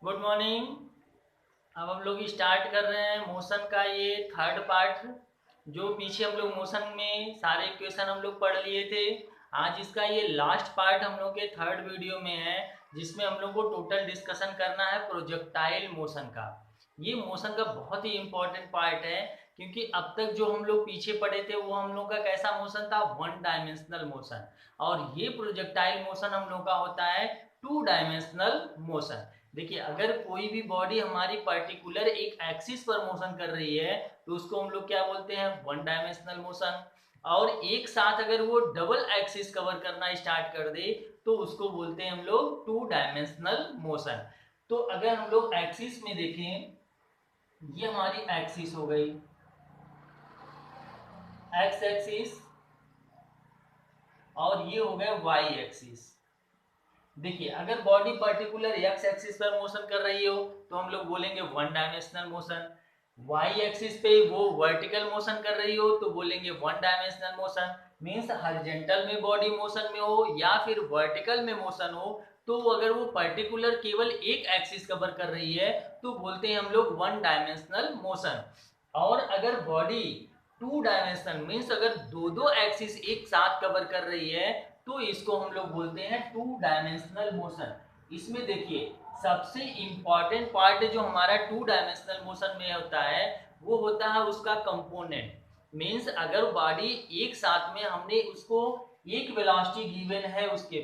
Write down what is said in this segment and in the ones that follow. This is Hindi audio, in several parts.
Good morning. अब हम लोग स्टार्ट कर रहे हैं मोशन का ये थर्ड पार्ट। जो पीछे हम लोग मोशन में सारे इक्वेशन हम लोग पढ़ लिए थे, आज इसका ये लास्ट पार्ट हम लोग के थर्ड वीडियो में है, जिसमें हम लोग को टोटल डिस्कशन करना है प्रोजेक्टाइल मोशन का। ये मोशन का बहुत ही इम्पोर्टेंट पार्ट है, क्योंकि अब तक जो हम लोग पीछे पढ़े थे वो हम लोग का कैसा मोशन था, वन डायमेंशनल मोशन। और ये प्रोजेक्टाइल मोशन हम लोग का होता है टू डायमेंशनल मोशन। देखिए, अगर कोई भी बॉडी हमारी पर्टिकुलर एक एक्सिस पर मोशन कर रही है तो उसको हम लोग क्या बोलते हैं, वन डायमेंशनल मोशन। और एक साथ अगर वो डबल एक्सिस कवर करना स्टार्ट कर दे तो उसको बोलते हैं हम लोग टू डायमेंशनल मोशन। तो अगर हम लोग एक्सिस में देखें, ये हमारी एक्सिस हो गई, एक्स एक्सिस, और ये हो गया वाई एक्सिस। देखिए, अगर बॉडी पर्टिकुलर एक्स एक्सिस पर मोशन कर रही हो तो हम लोग बोलेंगे one dimensional motion. Y axis पे वो वर्टिकल मोशन कर रही हो तो बोलेंगे one dimensional motion. Means horizontal में बॉडी मोशन में हो या फिर वर्टिकल में मोशन हो, तो अगर वो पर्टिकुलर केवल एक एक्सिस कवर कर रही है तो बोलते हैं हम लोग वन डायमेंशनल मोशन। और अगर बॉडी टू डायमेंशनल मीन्स अगर दो दो एक्सिस एक साथ कवर कर रही है तो इसको हम लोग बोलते हैं टू डायमेंशनल मोशन। इसमें देखिए, सबसे इंपॉर्टेंट पार्ट जो हमारा टू डायमेंशनल मोशन में होता है वो होता है उसका कंपोनेंट। मीन्स अगर बॉडी एक साथ में हमने उसको एक वेलोसिटी गिवन है उसके,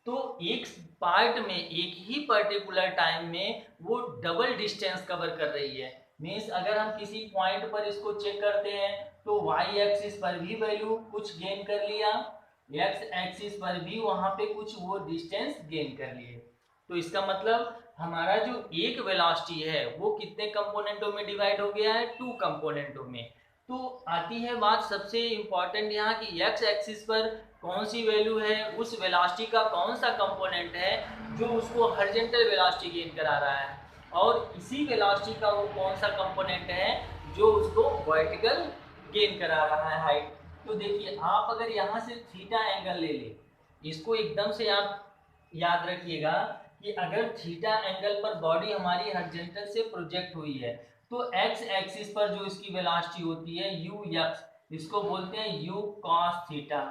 तो एक पार्ट में एक ही पर्टिकुलर टाइम में वो डबल डिस्टेंस कवर कर रही है। मीन्स अगर हम किसी पॉइंट पर इसको चेक करते हैं तो वाई एक्सिस पर भी वैल्यू कुछ गेन कर लिया, एक्स एक्सिस पर भी वहां पे कुछ वो डिस्टेंस गेन कर लिए। तो इसका मतलब हमारा जो एक वेलोसिटी है वो कितने कंपोनेंटों में डिवाइड हो गया है, टू कंपोनेंटों में। तो आती है बात सबसे इंपॉर्टेंट यहाँ की, एक्स एक्सिस पर कौन सी वैल्यू है, उस वेलोसिटी का कौन सा कंपोनेंट है जो उसको हॉरिजॉन्टल वेलोसिटी गेन करा रहा है, और इसी वेलोसिटी का वो कौन सा कंपोनेंट है जो उसको वर्टिकल गेन करा रहा है, हाइट। तो देखिए, आप अगर यहाँ से थीटा एंगल ले ले, इसको एकदम से आप याद रखिएगा कि अगर थीटा एंगल पर बॉडी हमारी हॉरिजॉन्टल से प्रोजेक्ट हुई है तो एक्स एक्सिस पर जो इसकी वेलोसिटी होती है यू एक्स, इसको बोलते हैं यू कॉस थीटा,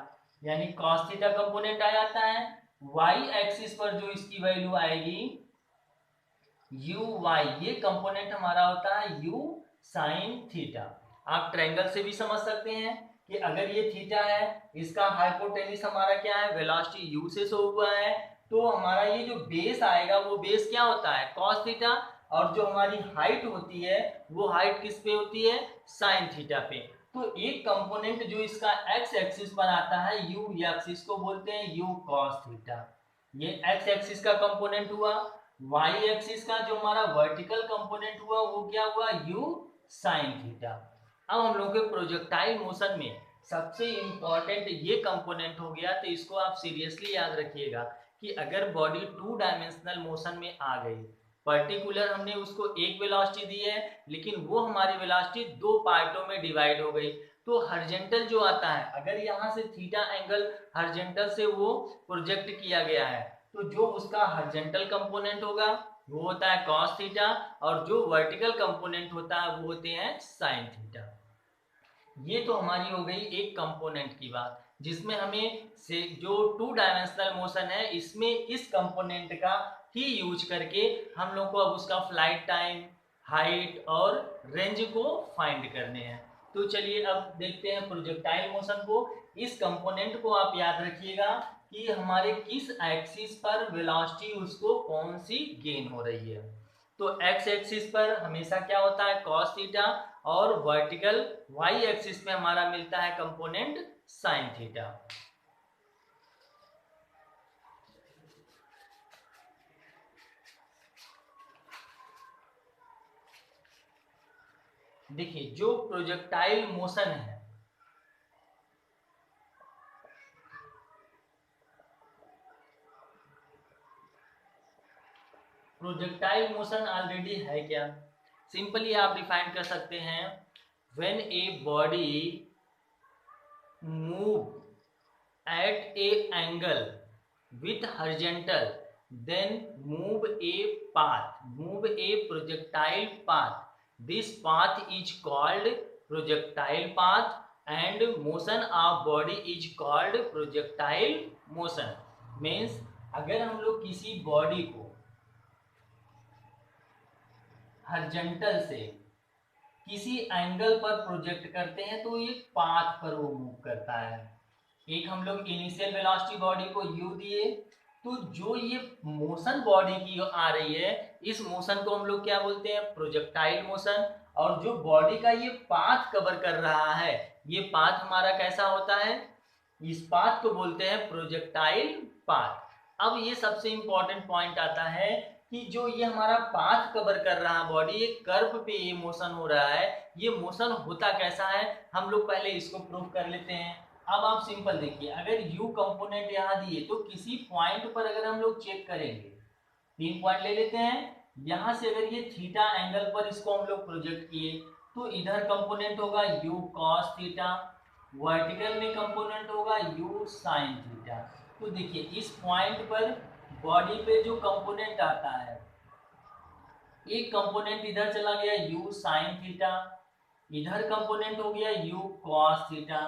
यानी कॉस थीटा कंपोनेंट आ जाता है। वाई एक्सिस पर जो इसकी वैल्यू आएगी यू वाई, ये कंपोनेंट हमारा होता है यू साइन थीटा। आप ट्रायंगल से भी समझ सकते हैं कि अगर ये थीटा है, इसका हाइपोटेन्यूज हमारा क्या है, वेलोसिटी यू से शो हुआ है, तो हमारा ये जो बेस आएगा वो बेस क्या होता है, कॉस थीटा। और जो हमारी हाइट होती है वो हाइट किस पे होती है, साइन थीटा पे। तो एक कंपोनेंट जो इसका एक्स एक्सिस पर आता है यू एक्स, इसको बोलते हैं यू कॉस थीटा, ये एक्स एक्सिस का कंपोनेंट हुआ। वाई एक्सिस का जो हमारा वर्टिकल कंपोनेंट हुआ वो क्या हुआ, यू साइन थीटा। अब हम लोग के प्रोजेक्टाइल मोशन में सबसे इंपॉर्टेंट ये कंपोनेंट हो गया, तो इसको आप सीरियसली याद रखिएगा कि अगर बॉडी टू डायमेंशनल मोशन में आ गई, पर्टिकुलर हमने उसको एक वेलोसिटी दी है लेकिन वो हमारी वेलोसिटी दो पार्टों में डिवाइड हो गई, तो हॉरिजॉन्टल जो आता है, अगर यहाँ से थीटा एंगल हॉरिजॉन्टल से वो प्रोजेक्ट किया गया है तो जो उसका हॉरिजॉन्टल कंपोनेंट होगा वो होता है cos थीटा, और जो वर्टिकल कंपोनेंट होता है वो होते हैं sin थीटा। ये तो हमारी हो गई एक कंपोनेंट की बात, जिसमें हमें से जो टू डायमेंशनल मोशन है इसमें इस कंपोनेंट का ही यूज करके हम लोग को अब उसका फ्लाइट टाइम, हाइट और रेंज को फाइंड करने हैं। तो चलिए अब देखते हैं प्रोजेक्टाइल मोशन को। इस कंपोनेंट को आप याद रखिएगा कि हमारे किस एक्सिस पर वेलोसिटी उसको कौन सी गेन हो रही है। तो एक्स एक्सिस पर हमेशा क्या होता है, cos थीटा, और वर्टिकल वाई एक्सिस में हमारा मिलता है कंपोनेंट साइन थीटा। देखिए, जो प्रोजेक्टाइल मोशन है, प्रोजेक्टाइल मोशन ऑलरेडी है क्या, सिंपली आप डिफाइन कर सकते हैं, when a body move at a angle with horizontal then move a projectile path. This path is called projectile path and motion of body is called projectile motion. Means अगर हम लोग किसी बॉडी को हॉरिजॉन्टल से किसी एंगल पर प्रोजेक्ट करते हैं तो ये पाथ पर वो मूव करता है। एक हम लोग इनिशियल वेलोसिटी बॉडी को u दिए, तो जो ये मोशन बॉडी की आ रही है, इस मोशन को हम लोग क्या बोलते हैं? Projectile motion. और जो बॉडी का ये पाथ कवर कर रहा है, ये पाथ हमारा कैसा होता है? इस पाथ को बोलते हैं प्रोजेक्टाइल पाथ। अब ये सबसे इंपॉर्टेंट पॉइंट आता है कि जो ये हमारा पाथ कवर कर रहा है बॉडी, एक कर्व पे ये मोशन हो रहा है, ये मोशन होता कैसा है हम लोग पहले इसको प्रूव कर लेते हैं। अब आप सिंपल देखिए, अगर u कंपोनेंट यहाँ दिए तो किसी पॉइंट पर अगर हम लोग चेक करेंगे, 3 पॉइंट ले लेते हैं, यहाँ से अगर ये थीटा एंगल पर इसको हम लोग प्रोजेक्ट किए तो इधर कंपोनेंट होगा u cos थीटा, वर्टिकल में कंपोनेंट होगा u sin थीटा। तो देखिए इस पॉइंट पर बॉडी पे जो कंपोनेंट आता है, एक कंपोनेंट इधर चला गया u sin थीटा, इधर कंपोनेंट हो गया u cos theta.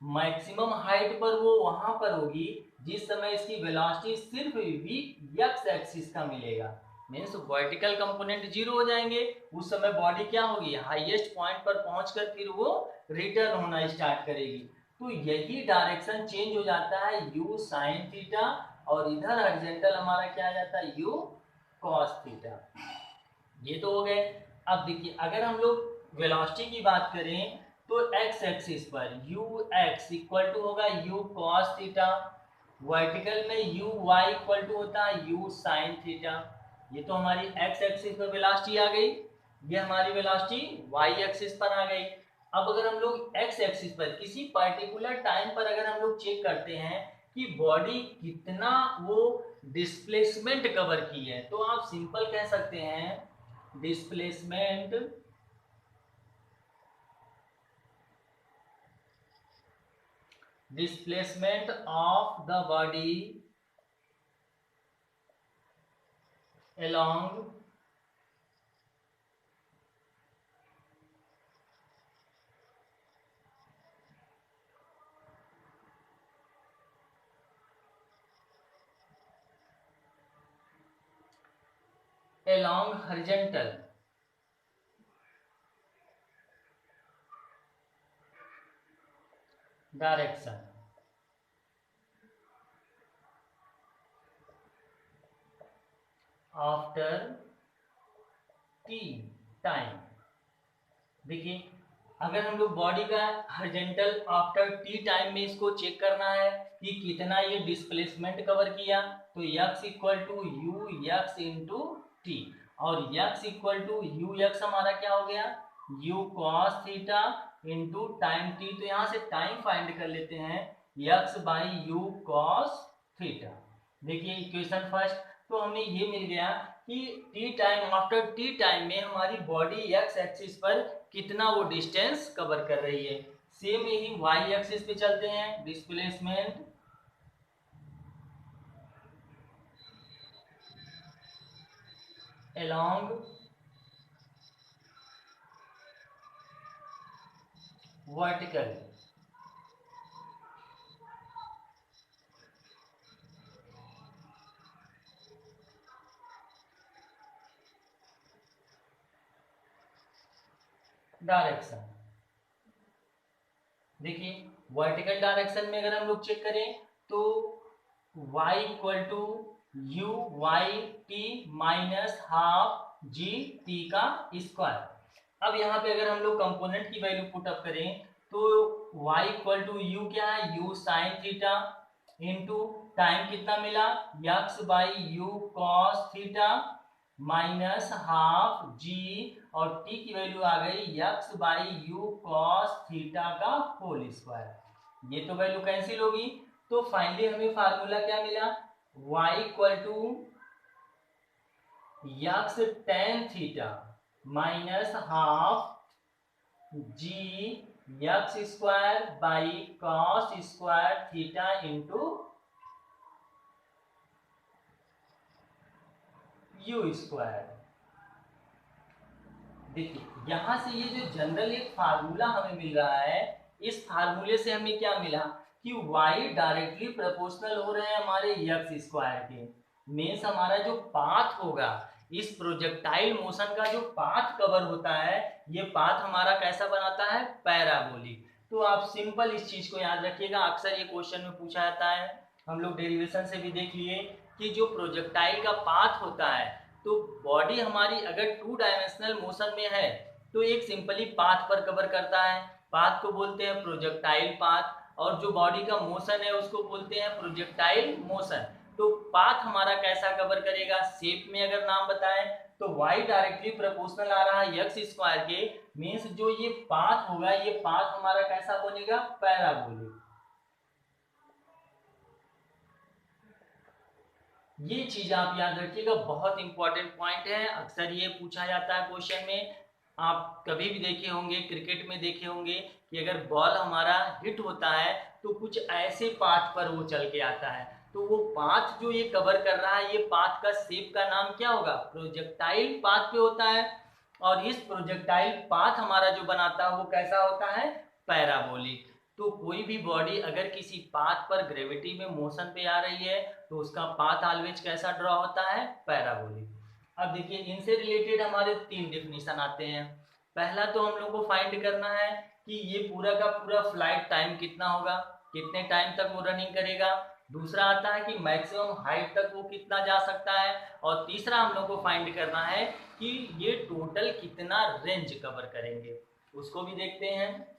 Maximum height पर वो वहां पर होगी जिस समय इसकी वेलोसिटी सिर्फ भी x एक्सिस का मिलेगा। मीन्स वर्टिकल कंपोनेंट 0 हो जाएंगे, उस समय बॉडी क्या होगी? हाईएस्ट पॉइंट पर पहुंचकर फिर वो रिटर्न होना स्टार्ट करेगी। तो यही डायरेक्शन चेंज हो जाता है u sin थीटा, और इधर हॉरिजॉन्टल हमारा क्या आ जाता है? u cos theta. ये तो हो गए। अब देखिए अगर हम लोग वेलोसिटी की बात करें तो x एक्सिस पर ux इक्वल टू होगा u cos थीटा, वर्टिकल में uy इक्वल टू होता है u sin थीटा। ये तो हमारी x एक्सिस पर वेलोसिटी आ गई, ये हमारी वेलोसिटी y एक्सिस पर आ गई। अब अगर हम लोग x एक्सिस पर किसी पर्टिकुलर टाइम पर अगर हम लोग चेक करते हैं कि बॉडी कितना वो डिस्प्लेसमेंट कवर की है, तो आप सिंपल कह सकते हैं displacement of the body along horizontal direction after t time. देखिए अगर हम लोग बॉडी का हॉरिजॉन्टल आफ्टर t टाइम में इसको चेक करना है कि कितना ये डिस्प्लेसमेंट कवर किया, तो x equal to u x into t, और x equal to u x हमारा क्या हो गया? u cos theta into time t। तो यहाँ से टाइम फाइंड कर लेते हैं, x by you cos theta. देखिए इक्वेशन फर्स्ट तो हमें ये मिल गया कि T time after T time में हमारी बॉडी एक्स एक्सिस पर कितना वो डिस्टेंस कवर कर रही है। सेम यही वाई एक्सिस पे चलते हैं, डिस्प्लेसमेंट along वर्टिकल डायरेक्शन। देखिए वर्टिकल डायरेक्शन में अगर हम लोग चेक करें तो y equal to u y t minus half g t का स्क्वायर। अब यहाँ पे अगर हम लोग कंपोनेंट की वैल्यू पुट अप करें तो y इक्वल टू यू क्या है? u sine theta into time कितना मिला? x by u cos theta minus half g, और t की वैल्यू आ गई x by u cos theta का होल स्क्वायर। ये तो वैल्यू कैंसिल होगी, तो फाइनली हमें फार्मूला क्या मिला? y equal to x tan theta minus half g x square by cos square theta into u square. देखिए यहां से ये जो जनरल एक फार्मूला हमें मिल रहा है, इस फार्मूले से हमें क्या मिला कि y डायरेक्टली प्रोपोर्शनल हो रहे हैं हमारे x स्क्वायर के। मीन्स हमारा जो पाथ होगा, इस प्रोजेक्टाइल मोशन का जो पाथ कवर होता है, ये पाथ हमारा कैसा बनाता है, पैराबोलिक। तो आप सिंपल इस चीज को याद रखिएगा, अक्सर ये क्वेश्चन में पूछा जाता है, हम लोग डेरिवेशन से भी देख लिए कि जो प्रोजेक्टाइल का पाथ होता है, तो बॉडी हमारी अगर 2 डायमेंशनल मोशन में है तो एक सिंपली पाथ पर कवर करता है, पाथ को बोलते हैं प्रोजेक्टाइल पाथ, और जो बॉडी का मोशन है उसको बोलते हैं प्रोजेक्टाइल मोशन। तो पाथ हमारा कैसा कवर करेगा, शेप में अगर नाम बताएं तो y डायरेक्टली प्रोपोर्शनल आ रहा है x स्क्वायर के, मीन्स जो ये पाथ होगा, ये पाथ हमारा कैसा बनेगा, पैराबोलिक। ये चीज आप याद रखिएगा, बहुत इंपॉर्टेंट पॉइंट है, अक्सर ये पूछा जाता है क्वेश्चन में। आप कभी भी देखे होंगे, क्रिकेट में देखे होंगे कि अगर बॉल हमारा हिट होता है तो कुछ ऐसे पाथ पर वो चल के आता है, तो वो पाथ जो ये कवर कर रहा है, ये पाथ का शेप का नाम क्या होगा, प्रोजेक्टाइल पाथ पे होता है। और इस प्रोजेक्टाइल पाथ हमारा जो बनाता है वो कैसा होता है, पैराबोलिक। तो कोई भी बॉडी अगर किसी पाथ पर ग्रेविटी में मोशन पे आ रही है तो उसका पाथ ऑलवेज कैसा ड्रॉ होता है, पैराबोलिक। अब देखिए इनसे रिलेटेड हमारे 3 डेफिनेशन आते हैं। पहला तो हम लोग को फाइंड करना है कि ये पूरा का पूरा फ्लाइट टाइम कितना होगा, कितने टाइम तक वो रनिंग करेगा। दूसरा आता है कि मैक्सिमम हाइट तक वो कितना जा सकता है। और तीसरा हम लोग को फाइंड करना है कि ये टोटल कितना रेंज कवर करेंगे, उसको भी देखते हैं।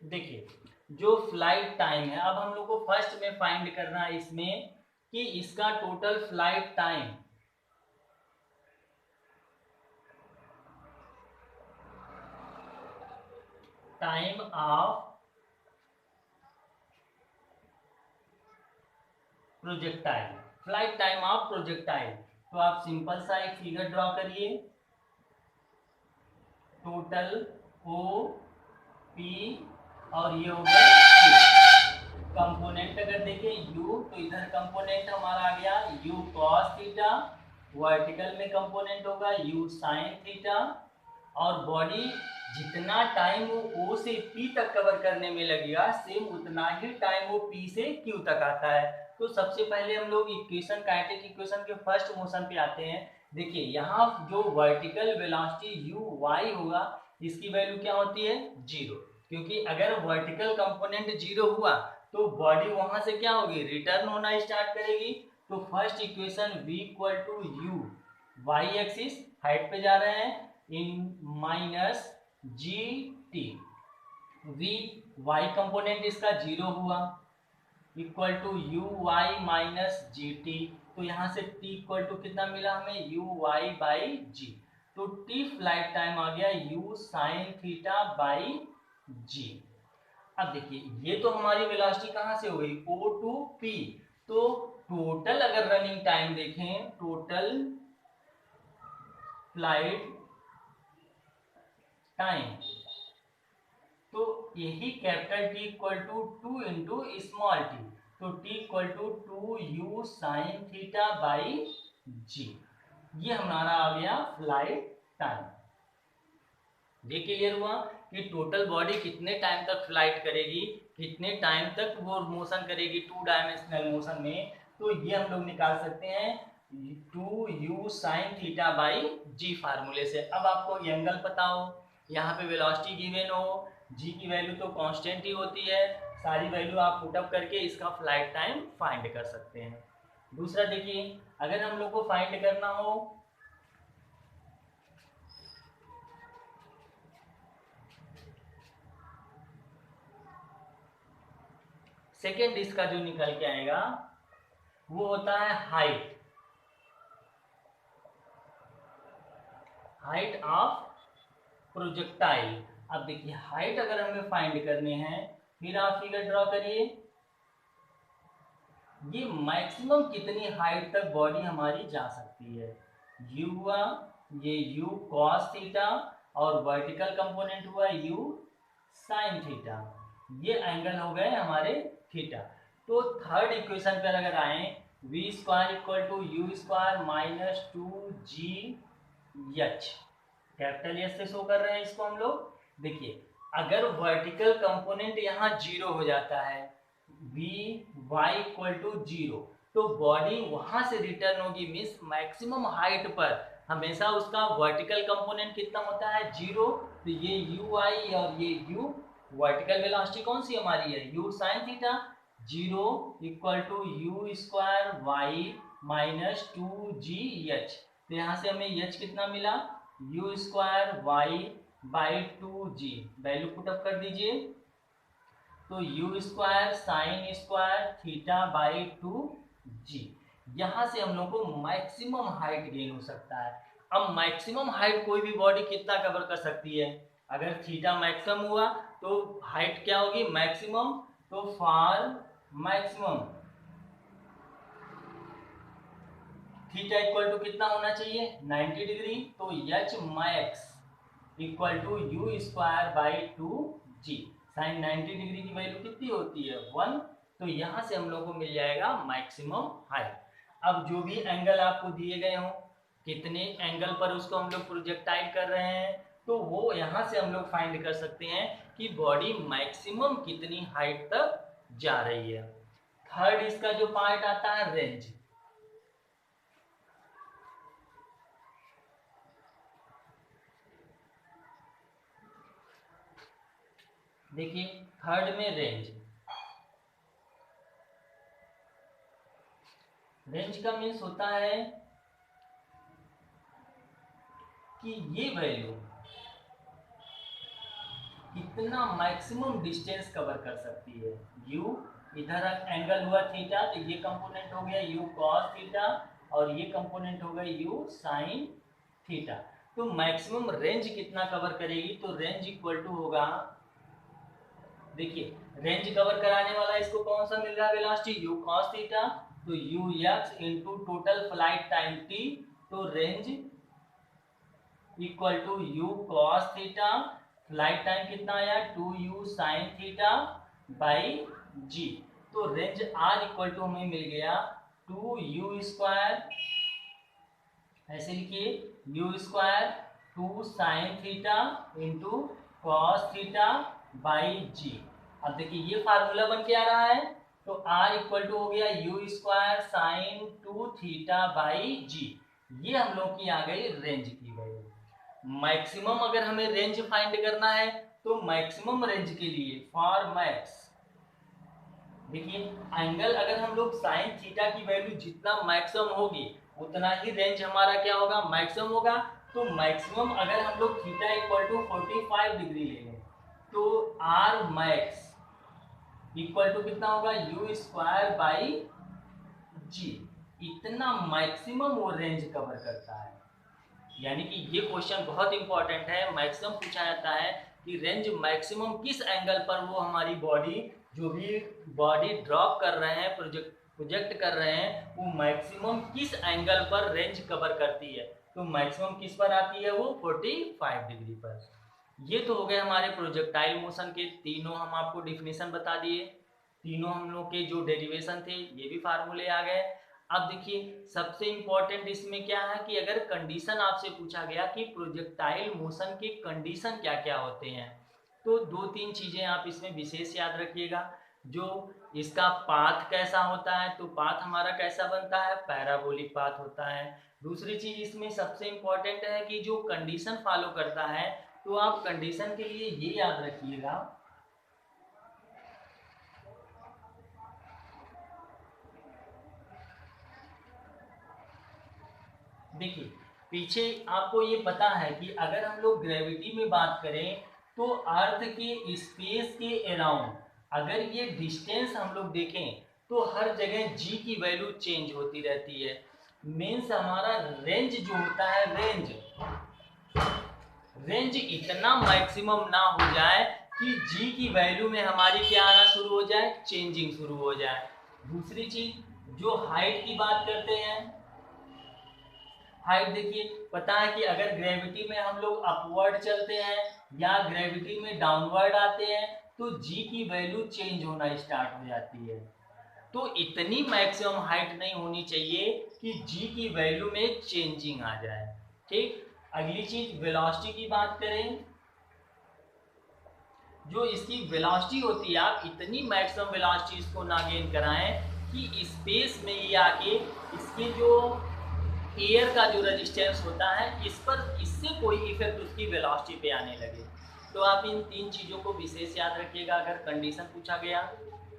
देखिए जो फ्लाइट टाइम है, अब हम लोग को फर्स्ट में फाइंड करना है इसमें कि इसका total flight time, time of projectile, flight time of projectile. तो आप सिंपल सा एक फिगर ड्रॉ करिए, टोटल ओ पी और ये हो गया कंपोनेंट। अगर देखें u, तो इधर कंपोनेंट हमारा आ गया u cos थीटा, वर्टिकल में कंपोनेंट होगा u sin थीटा, और बॉडी जितना टाइम वो O से P तक कवर करने में लगेगा, सेम उतना ही टाइम वो P से Q तक आता है। तो सबसे पहले हम लोग इक्वेशन, काइनेटिक इक्वेशन के फर्स्ट मोशन पे आते हैं। देखिए यहाँ जो वर्टिकल वेलोसिटी u y होगा, इसकी वैल्यू क्या होती है, 0, क्योंकि अगर वर्टिकल कंपोनेंट 0 हुआ तो बॉडी वहां से क्या होगी, रिटर्न होना स्टार्ट करेगी। तो first equation v equal to u, y axis height पे जा रहे हैं, इन minus g t, v y component इसका 0 हुआ, equal to u y minus g t. तो यहाँ से t इक्वल टू कितना मिला हमें, यू वाई बाई जी। तो t फ्लाइट टाइम आ गया u साइन थीटा बाई जी। अब देखिए ये तो हमारी वेलोसिटी कहाँ से हो गई, O टू P। तो टोटल अगर रनिंग टाइम देखें, टोटल फ्लाइट टाइम, तो यही capital T equal to 2 into small t, तो T equal to 2 u sine theta by g. ये हमारा आ गया फ्लाइट टाइम। ये क्लियर हुआ कि टोटल बॉडी कितने टाइम तक फ्लाइट करेगी, कितने टाइम तक वो मोशन करेगी 2 डायमेंशनल मोशन में। तो ये हम लोग निकाल सकते हैं 2 यू साइन थीटा बाई जी फार्मूले से। अब आपको एंगल पता हो, यहाँ पे वेलोसिटी गिवन हो, जी की वैल्यू तो कांस्टेंट ही होती है, सारी वैल्यू आप पुटअप करके इसका फ्लाइट टाइम फाइंड कर सकते हैं। दूसरा देखिए, अगर हम लोग को फाइंड करना हो सेकेंड, इसका जो निकल के आएगा वो होता है हाइट, हाइट ऑफ प्रोजेक्टाइल। अब देखिए हाइट अगर हमें फाइंड करने हैं, फिर आप फिगर ड्रॉ करिए, ये मैक्सिमम कितनी हाइट तक बॉडी हमारी जा सकती है। u हुआ ये u cos थीटा और वर्टिकल कंपोनेंट हुआ u sin थीटा, ये एंगल हो गए हमारे थीटा। तो थर्ड इक्वेशन पर अगर आए v square equal to u square minus 2g h, capital S से शो कर रहे हैं इसको हम लोग। देखिए अगर वर्टिकल कंपोनेंट यहाँ जीरो हो जाता है v y equal to zero, तो बॉडी वहां से रिटर्न होगी, मीन्स मैक्सिमम हाइट पर हमेशा उसका वर्टिकल कंपोनेंट कितना होता है जीरो। तो ये यू आई और ये यू वर्टिकल वेलोसिटी कौन सी हमारी है u sine theta, zero equal to u square y minus 2gh। तो यहाँ से हमें h कितना मिला u square y by 2g, value put up कर दीजिए। तो u square sine square theta by 2g, यहाँ से हम लोग को मैक्सिमम हाइट गेन हो सकता है। अब मैक्सिमम हाइट कोई भी बॉडी कितना कवर कर सकती है, अगर थीटा मैक्सिमम हुआ तो हाइट क्या होगी मैक्सिमम, तो for maximum theta equal to कितना होना चाहिए 90 डिग्री, तो h max equal to u square by 2g, sine 90 degree की वैल्यू कितनी होती है 1, तो यहाँ से हम लोग को मिल जाएगा मैक्सिमम हाइट। अब जो भी एंगल आपको दिए गए हों, कितने एंगल पर उसको हम लोग प्रोजेक्टाइल कर रहे हैं, तो वो यहाँ से हम लोग फाइंड कर सकते हैं कि बॉडी मैक्सिमम कितनी हाइट तक जा रही है। थर्ड इसका जो पार्ट आता है रेंज। देखिए थर्ड में रेंज, रेंज का मीन्स होता है कि ये वैल्यू कितना मैक्सिमम डिस्टेंस कवर कर सकती है। u इधर एंगल हुआ थीटा, तो ये कंपोनेंट हो गया u cos थीटा और ये कंपोनेंट हो गया u sin थीटा। तो मैक्सिमम रेंज कितना कवर करेगी, तो रेंज इक्वल टू होगा, देखिए रेंज कवर कराने वाला इसको कौन सा मिल रहा है वेलोसिटी u cos थीटा, तो ux into total flight time t, तो range equal to u cos theta, flight time कितना आया 2u sin theta by g, तो रेंज r इक्वल टू हमें मिल गया 2u स्क्वायर, ऐसे लिखिए u square 2 sin theta into cos theta by g। अब देखिए ये फार्मूला बन के आ रहा है, तो r इक्वल टू हो गया u square sine 2 theta by g, ये हम लोग की आ गई रेंज की वैल्यू। मैक्सिमम अगर हमें रेंज फाइंड करना है, तो मैक्सिमम रेंज के लिए फॉर मैक्स, देखिए एंगल अगर हम लोग साइन थीटा की वैल्यू जितना मैक्सिमम होगी उतना ही रेंज हमारा क्या होगा मैक्सिमम होगा। तो मैक्सिमम अगर हम लोग थीटा इक्वल टू 45 डिग्री ले लें, तो आर मैक्स इक्वल टू कितना होगा यू स्क्वायर बाई जी, इतना मैक्सिमम वो रेंज कवर करता है। यानी कि ये क्वेश्चन बहुत इंपॉर्टेंट है, मैक्सिमम पूछा जाता है कि रेंज मैक्सिमम किस एंगल पर वो हमारी बॉडी, जो भी बॉडी ड्रॉप कर रहे हैं प्रोजेक्ट कर रहे हैं, वो मैक्सिमम किस एंगल पर रेंज कवर करती है। तो मैक्सिमम किस पर आती है वो 45 डिग्री पर। ये तो हो गए हमारे प्रोजेक्टाइल मोशन के तीनों हम आपको डिफिनेशन बता दिए, तीनों हम लोग के जो डेरिवेशन थे ये भी फार्मूले आ गए। अब देखिए सबसे इंपॉर्टेंट इसमें क्या है कि अगर कंडीशन आपसे पूछा गया कि प्रोजेक्टाइल मोशन के कंडीशन क्या क्या होते हैं, तो 2-3 चीजें आप इसमें विशेष याद रखिएगा। जो इसका पाथ कैसा होता है, तो पाथ हमारा कैसा बनता है पैराबोलिक पाथ होता है। दूसरी चीज इसमें सबसे इंपॉर्टेंट है कि जो कंडीशन फॉलो करता है, तो आप कंडीशन के लिए ये याद रखिएगा, देखिए पीछे आपको ये पता है कि अगर हम लोग ग्रेविटी में बात करें, तो अर्थ के स्पेस के अराउंड अगर ये डिस्टेंस हम लोग देखें, तो हर जगह जी की वैल्यू चेंज होती रहती है। मीन्स हमारा रेंज जो होता है, रेंज इतना मैक्सिमम ना हो जाए कि जी की वैल्यू में हमारी क्या आना शुरू हो जाए, चेंजिंग शुरू हो जाए। दूसरी चीज जो हाइट की बात करते हैं, हाइट देखिए, पता है कि अगर ग्रेविटी में हम लोग अपवर्ड चलते हैं या ग्रेविटी में डाउनवर्ड आते हैं तो जी की वैल्यू चेंज होना स्टार्ट हो जाती है। तो इतनी मैक्सिमम हाइट नहीं होनी चाहिए कि जी की वैल्यू में चेंजिंग आ जाए। ठीक, अगली चीज वेलोसिटी की बात करें, जो इसकी वेलोसिटी होती है, आप इतनी मैक्सिमम वेलोसिटी इसको ना गेन कराएं कि स्पेस में ये आके इसके जो एयर का जो रेजिस्टेंस होता है इस पर, इससे कोई इफेक्ट उसकी वेलोसिटी पे आने लगे। तो आप इन तीन चीज़ों को विशेष याद रखिएगा। अगर कंडीशन पूछा गया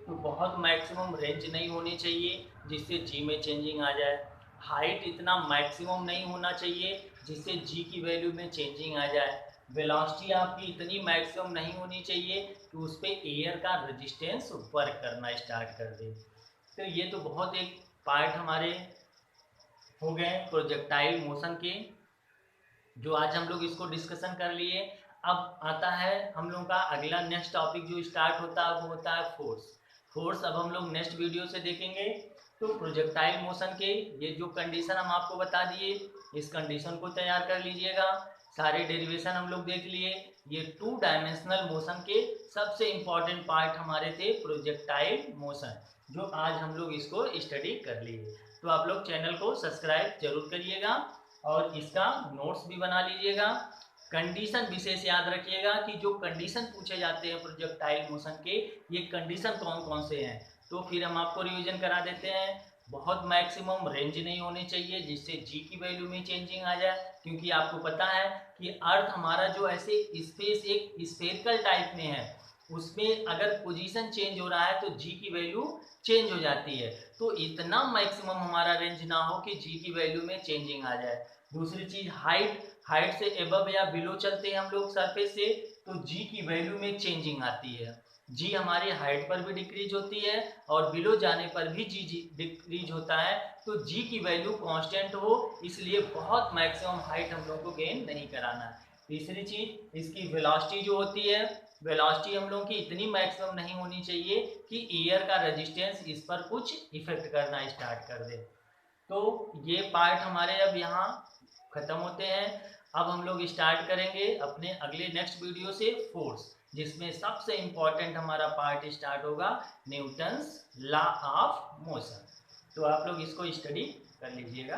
तो बहुत मैक्सिमम रेंज नहीं होनी चाहिए जिससे जी में चेंजिंग आ जाए, हाइट इतना मैक्सिमम नहीं होना चाहिए जिससे जी की वैल्यू में चेंजिंग आ जाए, वेलोसिटी आपकी इतनी मैक्सिमम नहीं होनी चाहिए कि उस पर एयर का रेजिस्टेंस वर्क करना स्टार्ट कर दे। तो ये तो बहुत एक पार्ट हमारे हो गए प्रोजेक्टाइल मोशन के, जो आज हम लोग इसको डिस्कशन कर लिए। अब आता है हम लोग का अगला नेक्स्ट टॉपिक जो स्टार्ट होता है वो होता है फोर्स। फोर्स अब हम लोग नेक्स्ट वीडियो से देखेंगे। तो प्रोजेक्टाइल मोशन के ये जो कंडीशन हम आपको बता दिए, इस कंडीशन को तैयार कर लीजिएगा। सारे डेरिवेशन हम लोग देख लिए। ये 2 डायमेंशनल मोशन के सबसे इंपॉर्टेंट पार्ट हमारे थे प्रोजेक्टाइल मोशन, जो आज हम लोग इसको स्टडी कर लिए। तो आप लोग चैनल को सब्सक्राइब जरूर करिएगा और इसका नोट्स भी बना लीजिएगा। कंडीशन विशेष याद रखिएगा कि जो कंडीशन पूछे जाते हैं प्रोजेक्टाइल मोशन के, ये कंडीशन कौन कौन से हैं, तो फिर हम आपको रिवीजन करा देते हैं। बहुत मैक्सिमम रेंज नहीं होनी चाहिए जिससे जी की वैल्यू में चेंजिंग आ जाए, क्योंकि आपको पता है कि अर्थ हमारा जो ऐसे स्पेस एक स्फेरिकल टाइप में है, उसमें अगर पोजीशन चेंज हो रहा है तो जी की वैल्यू चेंज हो जाती है। तो इतना मैक्सिमम हमारा रेंज ना हो कि जी की वैल्यू में चेंजिंग आ जाए। दूसरी चीज हाइट, हाइट से एबव या बिलो चलते हैं हम लोग सरफेस से तो जी की वैल्यू में चेंजिंग आती है। जी हमारी हाइट पर भी डिक्रीज होती है और बिलो जाने पर भी जी डिक्रीज होता है। तो जी की वैल्यू कांस्टेंट हो, इसलिए बहुत मैक्सिमम हाइट हम लोग को गेन नहीं कराना है। तीसरी चीज इसकी वेलोसिटी जो होती है, वेलोसिटी हम लोग की इतनी मैक्सिमम नहीं होनी चाहिए कि एयर का रेजिस्टेंस इस पर कुछ इफेक्ट करना स्टार्ट कर दे। तो ये पार्ट हमारे अब यहाँ खत्म होते हैं। अब हम लोग स्टार्ट करेंगे अपने अगले नेक्स्ट वीडियो से फोर्स, जिसमें सबसे इंपॉर्टेंट हमारा पार्ट स्टार्ट होगा न्यूटन्स लॉ ऑफ मोशन। तो आप लोग इसको स्टडी कर लीजिएगा।